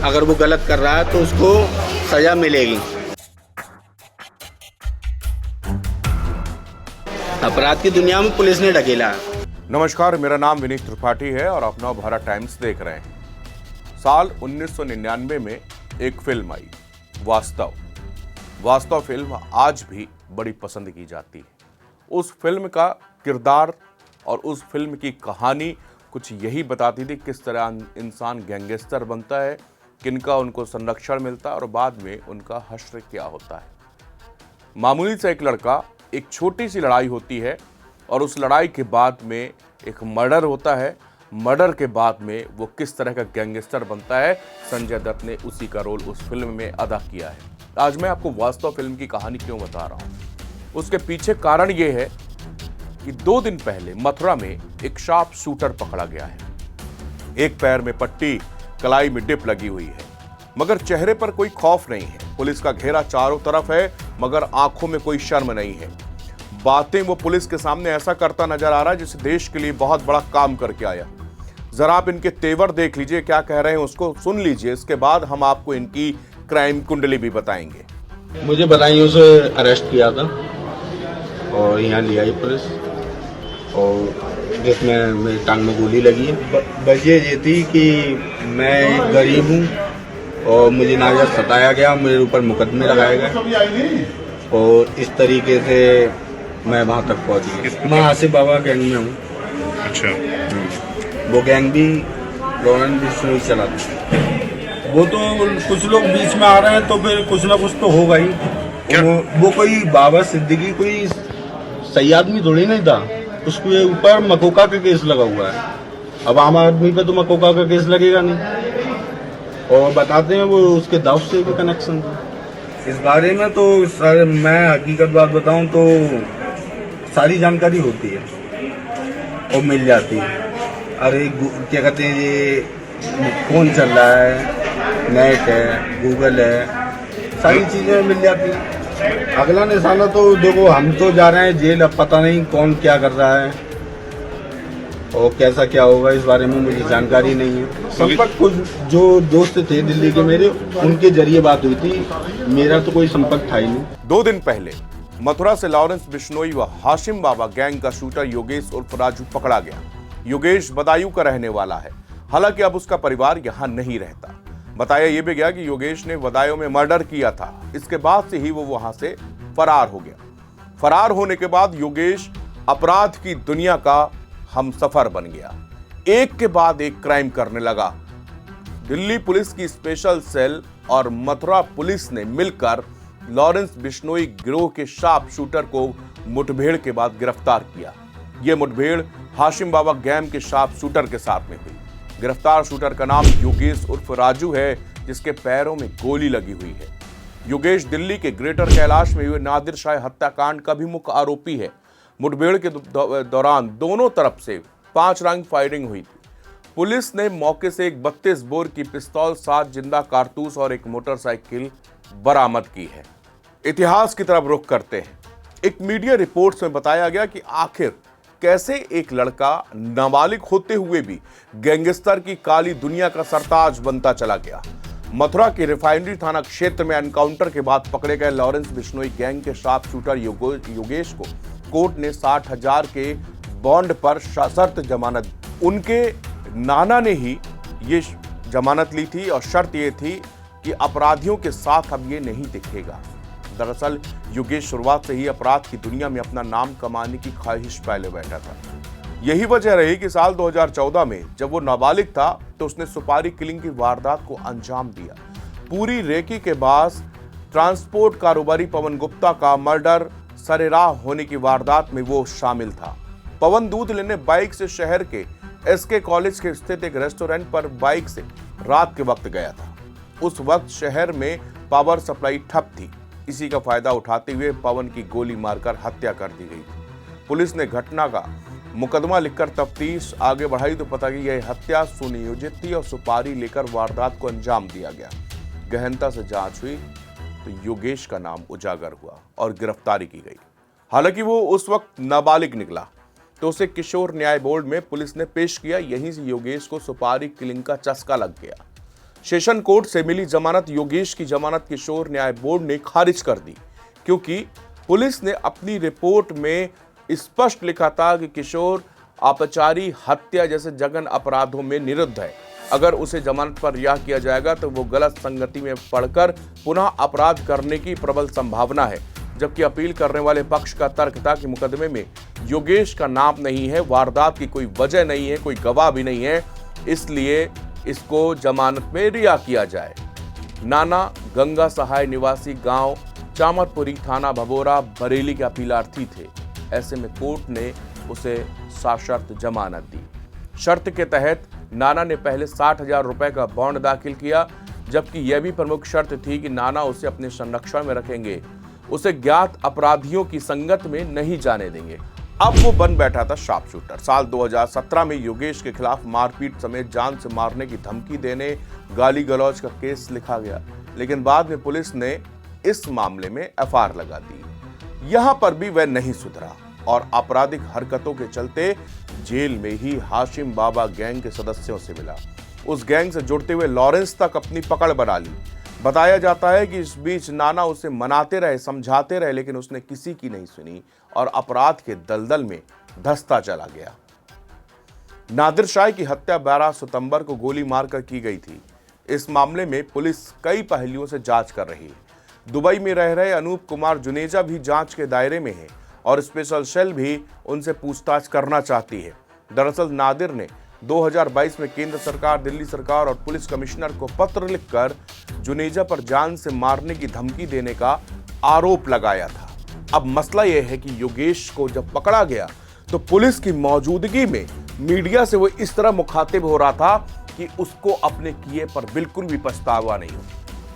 अगर वो गलत कर रहा है तो उसको सज़ा मिलेगी। अपराध की दुनिया में पुलिस ने ढकेला है। नमस्कार, मेरा नाम विनीत त्रिपाठी है और आप नवभारत टाइम्स देख रहे हैं। साल 1999 में एक फिल्म आई, वास्तव फिल्म आज भी बड़ी पसंद की जाती है। उस फिल्म का किरदार और उस फिल्म की कहानी कुछ यही बताती थी किस तरह इंसान गैंगस्टर बनता है, किनका उनको संरक्षण मिलता है और बाद में उनका हश्र क्या होता है। मामूली सा एक लड़का, एक छोटी सी लड़ाई होती है और उस लड़ाई के बाद में एक मर्डर होता है। मर्डर के बाद में वो किस तरह का गैंगस्टर बनता है, संजय दत्त ने उसी का रोल उस फिल्म में अदा किया है। आज मैं आपको वास्तव फिल्म की कहानी क्यों बता रहा हूँ, उसके पीछे कारण ये है कि 2 दिन पहले मथुरा में एक शार्प शूटर पकड़ा गया है। एक पैर में पट्टी, कलाई में डिप लगी हुई है, मगर चेहरे पर कोई खौफ नहीं है। पुलिस का घेरा चारों तरफ है, मगर आंखों में कोई शर्म नहीं है। बातें वो पुलिस के सामने ऐसा करता नजर आ रहा है जैसे देश के लिए बहुत बड़ा काम करके आया। जरा आप इनके तेवर देख लीजिए, क्या कह रहे हैं उसको सुन लीजिए। इसके बाद हम आपको इनकी क्राइम कुंडली भी बताएंगे। मुझे बदायूं से अरेस्ट किया था और यहाँ ले आई पुलिस, और जिसमें मेरी टांग में गोली लगी है। वजह ये थी कि मैं एक गरीब हूँ और मुझे नाजायज सताया गया, मेरे ऊपर मुकदमे लगाए गए और इस तरीके से मैं वहाँ तक पहुँच गया। मैं आसिफ बाबा गैंग में हूँ। अच्छा। वो गैंग भी लॉरेंस बिश्नोई चलाता। वो तो कुछ लोग बीच में आ रहे हैं तो फिर कुछ ना कुछ तो होगा ही। वो कोई बाबा सिद्दीकी कोई सही आदमी थोड़ी नहीं था, उसके ऊपर मकोका का केस लगा हुआ है। अब आम आदमी पे तो मकोका का केस लगेगा नहीं। और बताते हैं वो उसके दाऊद से भी कनेक्शन था। इस बारे में तो सर मैं हकीकत बात बताऊं तो सारी जानकारी होती है और मिल जाती है। अरे क्या कहते हैं, ये फोन चल रहा है, नेट है, गूगल है, सारी चीजें मिल जाती हैं। अगला निशाना तो देखो, हम तो जा रहे हैं जेल, अब पता नहीं कौन क्या कर रहा है और कैसा क्या होगा, इस बारे में मुझे जानकारी नहीं है। संपर्क कुछ जो दोस्त थे दिल्ली के मेरे, उनके जरिए बात हुई थी, मेरा तो कोई संपर्क था ही नहीं। 2 दिन पहले मथुरा से लॉरेंस बिश्नोई व हाशिम बाबा गैंग का शूटर योगेश उर्फ राजू पकड़ा गया। योगेश बदायूं का रहने वाला है, हालांकि अब उसका परिवार यहां नहीं रहता। बताया यह भी गया कि योगेश ने बदायूं में मर्डर किया था, इसके बाद से ही वो वहां से फरार हो गया। फरार होने के बाद योगेश अपराध की दुनिया का हमसफर बन गया, एक के बाद एक क्राइम करने लगा। दिल्ली पुलिस की स्पेशल सेल और मथुरा पुलिस ने मिलकर लॉरेंस बिश्नोई गिरोह के शार्प शूटर को मुठभेड़ के बाद गिरफ्तार किया। यह मुठभेड़ हाशिम बाबा गैंग के शार्प शूटर के साथ में हुई। गिरफ्तार शूटर का नाम योगेश उर्फ राजू है, जिसके पैरों में गोली लगी हुई है। योगेश दिल्ली के ग्रेटर कैलाश में हुए नादिर शाह हत्याकांड का भी मुख्य आरोपी है। मुठभेड़ के दौरान दोनों तरफ से 5 राउंड फायरिंग हुई थी। पुलिस ने मौके से एक 32 बोर की पिस्तौल, 7 जिंदा कारतूस और एक मोटरसाइकिल बरामद की है। इतिहास की तरफ रुख करते हैं। एक मीडिया रिपोर्ट्स में बताया गया कि आखिर कैसे एक लड़का नाबालिग होते हुए भी गैंगस्टर की काली दुनिया का सरताज बनता चला गया। मथुरा के रिफाइनरी थाना क्षेत्र में एनकाउंटर के बाद पकड़े गए लॉरेंस बिश्नोई गैंग के शार्प शूटर योगेश को कोर्ट ने 60,000 के बॉन्ड पर सशर्त जमानत दी। उनके नाना ने ही ये जमानत ली थी और शर्त ये थी कि अपराधियों के साथ अब ये नहीं दिखेगा। दरअसल योगेश शुरुआत से ही अपराध की दुनिया में अपना नाम कमाने की ख्वाहिश पहले बैठा था। यही वजह रही कि साल 2014 में जब वो नाबालिग था तो उसने सुपारी किलिंग की वारदात को अंजाम दिया। पूरी रेकी के बाद ट्रांसपोर्ट कारोबारी पवन गुप्ता का मर्डर सरेराह होने की वारदात में वो शामिल था। पवन दूध लेने बाइक से शहर के एसके कॉलेज के स्थित एक रेस्टोरेंट पर बाइक से रात के वक्त गया था। उस वक्त शहर में पावर सप्लाई ठप थी। इसी का फायदा उठाते हुए पवन की गोली मारकर हत्या कर दी गई थी। पुलिस ने घटना का मुकदमा लिखकर तफ्तीश आगे बढ़ाई तो पता कि यह हत्या सुनियोजित थी और सुपारी लेकर वारदात को अंजाम दिया गया। गहनता से जांच हुई तो योगेश का नाम उजागर हुआ और गिरफ्तारी की गई। हालांकि वो उस वक्त नाबालिग निकला तो उसे किशोर न्याय बोर्ड में पुलिस ने पेश किया। यहीं से योगेश को सुपारी किलिंग का चस्का लग गया। सेशन कोर्ट से मिली जमानत योगेश की जमानत किशोर न्याय बोर्ड ने खारिज कर दी, क्योंकि पुलिस ने अपनी रिपोर्ट में स्पष्ट लिखा था कि किशोर अपचारी, हत्या जैसे जघन्य अपराधों में निरुद्ध है। अगर उसे जमानत पर रिहा किया जाएगा तो वो गलत संगति में पड़कर पुनः अपराध करने की प्रबल संभावना है। जबकि अपील करने वाले पक्ष का तर्क था कि मुकदमे में योगेश का नाम नहीं है, वारदात की कोई वजह नहीं है, कोई गवाह भी नहीं है, इसलिए इसको जमानत में रिहा किया जाए। नाना गंगा सहाय निवासी गांव चामरपुरी, थाना भभोरा, बरेली के अपीलार्थी थे। ऐसे में कोर्ट ने उसे सशर्त जमानत दी। शर्त के तहत नाना ने पहले 60,000 रुपए का बॉन्ड दाखिल किया, जबकि यह भी प्रमुख शर्त थी कि नाना उसे अपने संरक्षण में रखेंगे, उसे ज्ञात अपराधियों की संगत में नहीं जाने देंगे। अब वो बन बैठा था शार्प शूटर। साल 2017 में योगेश के खिलाफ मारपीट समेत जान से मारने की धमकी देने, गाली गलौज का केस लिखा गया, लेकिन बाद में पुलिस ने इस मामले में एफआईआर लगा दी। यहां पर भी वह नहीं सुधरा और आपराधिक हरकतों के चलते जेल में ही हाशिम बाबा गैंग के सदस्यों से मिला। उस गैंग से जुड़ते हुए लॉरेंस तक अपनी पकड़ बना ली। बताया जाता है कि इस बीच नाना उसे मनाते रहे, समझाते रहे, लेकिन उसने किसी की नहीं सुनी और अपराध के दलदल में धंसता चला गया। नादिर शाह की हत्या 12 सितंबर को गोली मारकर की गई थी। इस मामले में पुलिस कई पहलुओं से जांच कर रही है। दुबई में रह रहे अनूप कुमार जुनेजा भी जांच के दायरे में है और स्पेशल सेल भी उनसे पूछताछ करना चाहती है। दरअसल नादिर ने 2022 में केंद्र सरकार, दिल्ली सरकार और पुलिस कमिश्नर को पत्र लिखकर जुनेजा पर जान से मारने की धमकी देने का आरोप लगाया था। अब मसला यह है कि योगेश को जब पकड़ा गया तो पुलिस की मौजूदगी में मीडिया से वो इस तरह मुखातिब हो रहा था कि उसको अपने किए पर बिल्कुल भी पछतावा नहीं हो।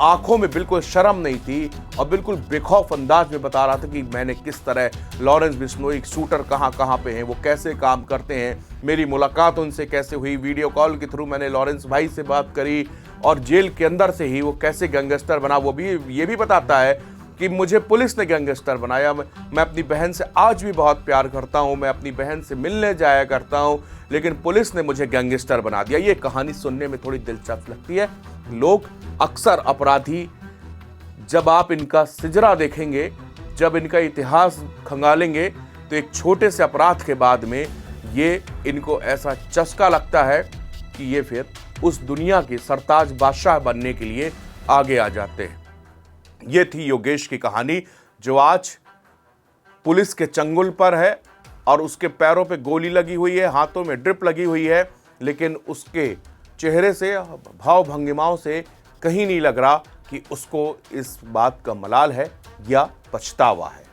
आंखों में बिल्कुल शर्म नहीं थी और बिल्कुल बेखौफ अंदाज में बता रहा था कि मैंने किस तरह लॉरेंस बिश्नोई शूटर कहाँ पे हैं, वो कैसे काम करते हैं, मेरी मुलाकात उनसे कैसे हुई, वीडियो कॉल के थ्रू मैंने लॉरेंस भाई से बात करी और जेल के अंदर से ही वो कैसे गैंगस्टर बना। वो भी ये भी बताता है कि मुझे पुलिस ने गैंगस्टर बनाया। मैं अपनी बहन से आज भी बहुत प्यार करता हूँ, मैं अपनी बहन से मिलने जाया करता हूँ, लेकिन पुलिस ने मुझे गैंगस्टर बना दिया। ये कहानी सुनने में थोड़ी दिलचस्प लगती है। लोग अक्सर अपराधी, जब आप इनका सिजरा देखेंगे, जब इनका इतिहास खंगालेंगे, तो एक छोटे से अपराध के बाद में ये इनको ऐसा चस्का लगता है कि ये फिर उस दुनिया के सरताज बादशाह बनने के लिए आगे आ जाते हैं। ये थी योगेश की कहानी, जो आज पुलिस के चंगुल पर है और उसके पैरों पे गोली लगी हुई है, हाथों में ड्रिप लगी हुई है, लेकिन उसके चेहरे से, भाव भंगिमाओं से कहीं नहीं लग रहा कि उसको इस बात का मलाल है या पछतावा है।